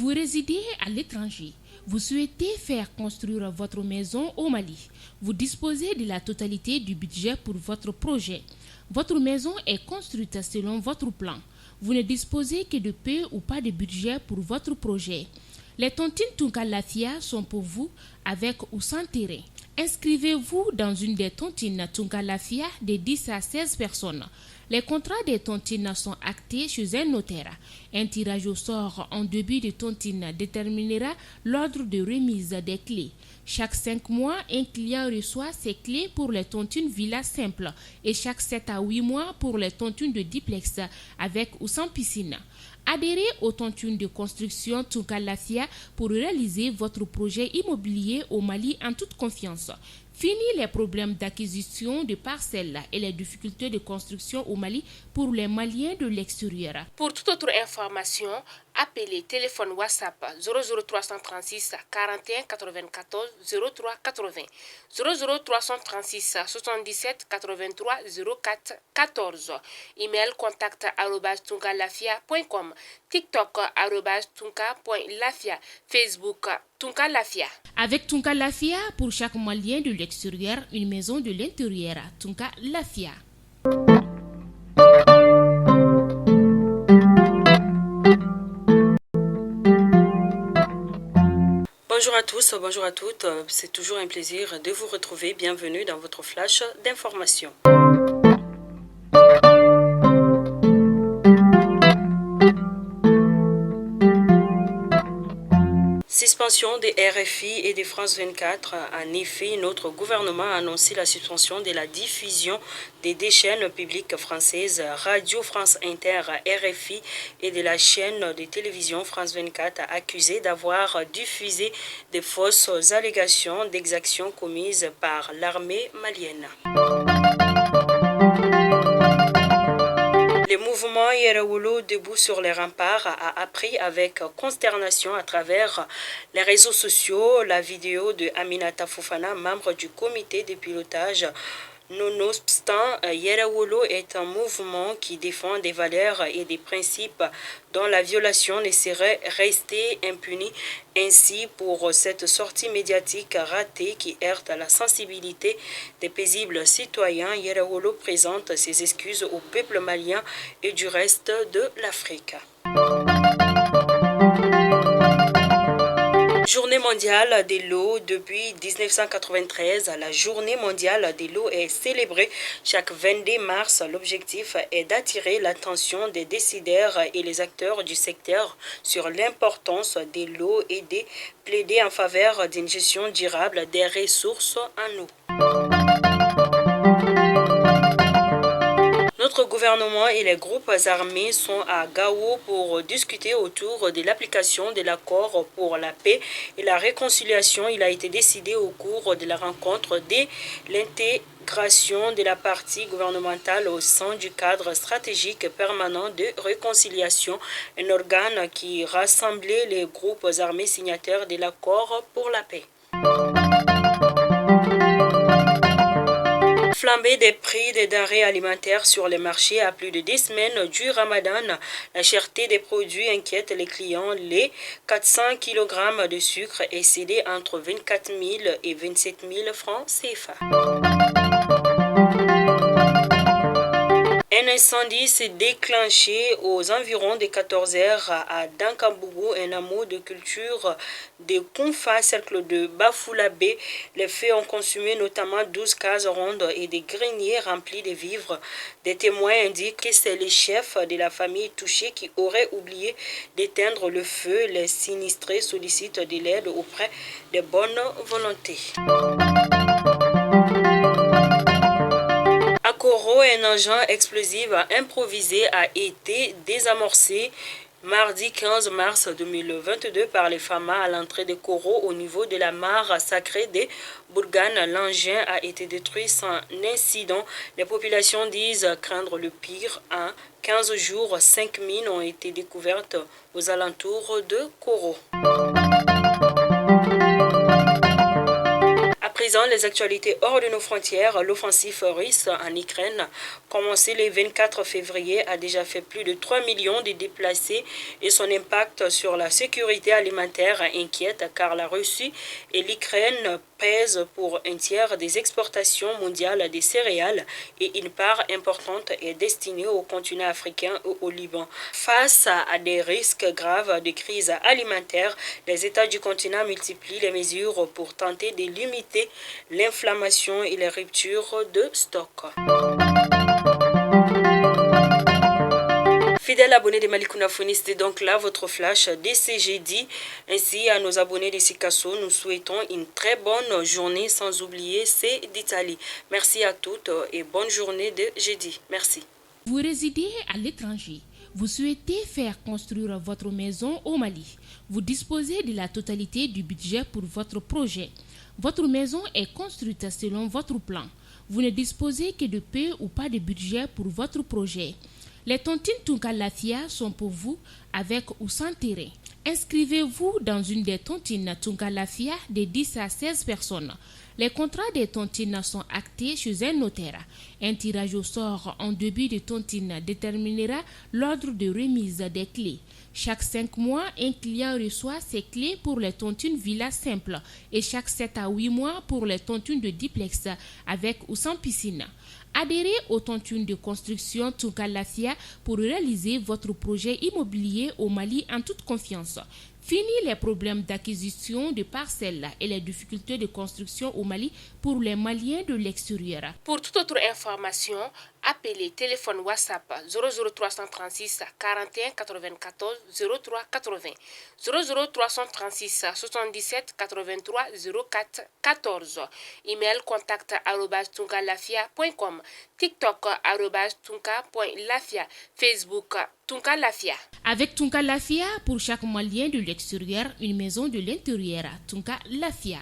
Vous résidez à l'étranger. Vous souhaitez faire construire votre maison au Mali. Vous disposez de la totalité du budget pour votre projet. Votre maison est construite selon votre plan. Vous ne disposez que de peu ou pas de budget pour votre projet. Les tontines Tunka Lafia sont pour vous avec ou sans terrain. Inscrivez-vous dans une des tontines Tunka Lafia de 10 à 16 personnes. Les contrats des tontines sont actés chez un notaire. Un tirage au sort en début de tontine déterminera l'ordre de remise des clés. Chaque 5 mois, un client reçoit ses clés pour les tontines villa simple et chaque 7 à 8 mois pour les tontines de duplex avec ou sans piscine. Adhérez aux tontines de construction Tunka Lafia pour réaliser votre projet immobilier au Mali en toute confiance. Fini les problèmes d'acquisition de parcelles et les difficultés de construction au Mali pour les Maliens de l'extérieur. Pour toute autre information, appelez téléphone WhatsApp 00336 41 94 03 80 00336 77 83 04 14. Email contact @tunkalafia.com, TikTok @tunka.lafia, Facebook Tunka Lafia. Avec Tunka Lafia, pour chaque Malien de l'extérieur, une maison de l'intérieur. Tunka Lafia. Bonjour à tous, bonjour à toutes. C'est toujours un plaisir de vous retrouver. Bienvenue dans votre flash d'information. Suspension des RFI et de France 24. En effet, notre gouvernement a annoncé la suspension de la diffusion des deux chaînes publiques françaises Radio France Inter, RFI, et de la chaîne de télévision France 24, accusée d'avoir diffusé de fausses allégations d'exactions commises par l'armée malienne. Le mouvement Yerawolo debout sur les remparts a appris avec consternation à travers les réseaux sociaux la vidéo de Aminata Fofana, membre du comité de pilotage. Nonobstant, Yerawolo est un mouvement qui défend des valeurs et des principes dont la violation ne serait restée impunie. Ainsi, pour cette sortie médiatique ratée qui heurte la sensibilité des paisibles citoyens, Yerawolo présente ses excuses au peuple malien et du reste de l'Afrique. Journée mondiale de l'eau. Depuis 1993, la journée mondiale de l'eau est célébrée chaque 22 mars. L'objectif est d'attirer l'attention des décideurs et les acteurs du secteur sur l'importance de l'eau et de plaider en faveur d'une gestion durable des ressources en eau. Notre gouvernement et les groupes armés sont à Gao pour discuter autour de l'application de l'accord pour la paix et la réconciliation. Il a été décidé au cours de la rencontre de l'intégration de la partie gouvernementale au sein du cadre stratégique permanent de réconciliation, un organe qui rassemblait les groupes armés signataires de l'accord pour la paix. Flambée des prix des denrées alimentaires sur les marchés à plus de 10 semaines du Ramadan. La cherté des produits inquiète les clients. Les 400 kg de sucre est cédé entre 24 000 et 27 000 francs CFA. Un incendie s'est déclenché aux environs de 14 heures à Dankambougou, un hameau de culture de Konfa, cercle de Bafoulabé. Les feux ont consumé notamment 12 cases rondes et des greniers remplis de vivres. Des témoins indiquent que c'est les chefs de la famille touchée qui auraient oublié d'éteindre le feu. Les sinistrés sollicitent de l'aide auprès des bonnes volontés. À Koro, un engin explosif improvisé a été désamorcé mardi 15 mars 2022 par les FAMA à l'entrée de Koro au niveau de la mare sacrée de Bourgane. L'engin a été détruit sans incident. Les populations disent craindre le pire. En 15 jours, 5 mines ont été découvertes aux alentours de Koro. À présent, Dans les actualités hors de nos frontières, l'offensive russe en Ukraine, commencée le 24 février, a déjà fait plus de 3 millions de déplacés et son impact sur la sécurité alimentaire inquiète car la Russie et l'Ukraine pèsent pour un tiers des exportations mondiales des céréales et une part importante est destinée au continent africain ou au Liban. Face à des risques graves de crise alimentaire, les États du continent multiplient les mesures pour tenter de limiter l'inflammation et les ruptures de stock. Fidèles abonnés de Malikounda Phone, c'était donc là votre flash dès ce jeudi. Ainsi, à nos abonnés de Sikasso, nous souhaitons une très bonne journée sans oublier ceux d'Italie. Merci à toutes et bonne journée de jeudi. Merci. Vous résidez à l'étranger. Vous souhaitez faire construire votre maison au Mali. Vous disposez de la totalité du budget pour votre projet. Votre maison est construite selon votre plan. Vous ne disposez que de peu ou pas de budget pour votre projet. Les tontines Tunkalafia sont pour vous avec ou sans terrain. Inscrivez-vous dans une des tontines Tunkalafia de 10 à 16 personnes. Les contrats des tontines sont actés chez un notaire. Un tirage au sort en début de tontine déterminera l'ordre de remise des clés. Chaque 5 mois, un client reçoit ses clés pour les tontines villa simple et chaque 7 à 8 mois pour les tontines de duplex avec ou sans piscine. Adhérez aux tontines de construction Tunkalafia pour réaliser votre projet immobilier au Mali en toute confiance. Fini les problèmes d'acquisition de parcelles et les difficultés de construction au Mali pour les Maliens de l'extérieur. Pour toute autre information, appelez téléphone WhatsApp 00336 41 94 03 80 00336 77 83 04 14 email contact@tunkalafia.com TikTok @tunka.lafia Facebook Tunkalafia. Avec Tunkalafia, pour chaque Malien de l'extérieur, une maison de l'intérieur. Tunkalafia.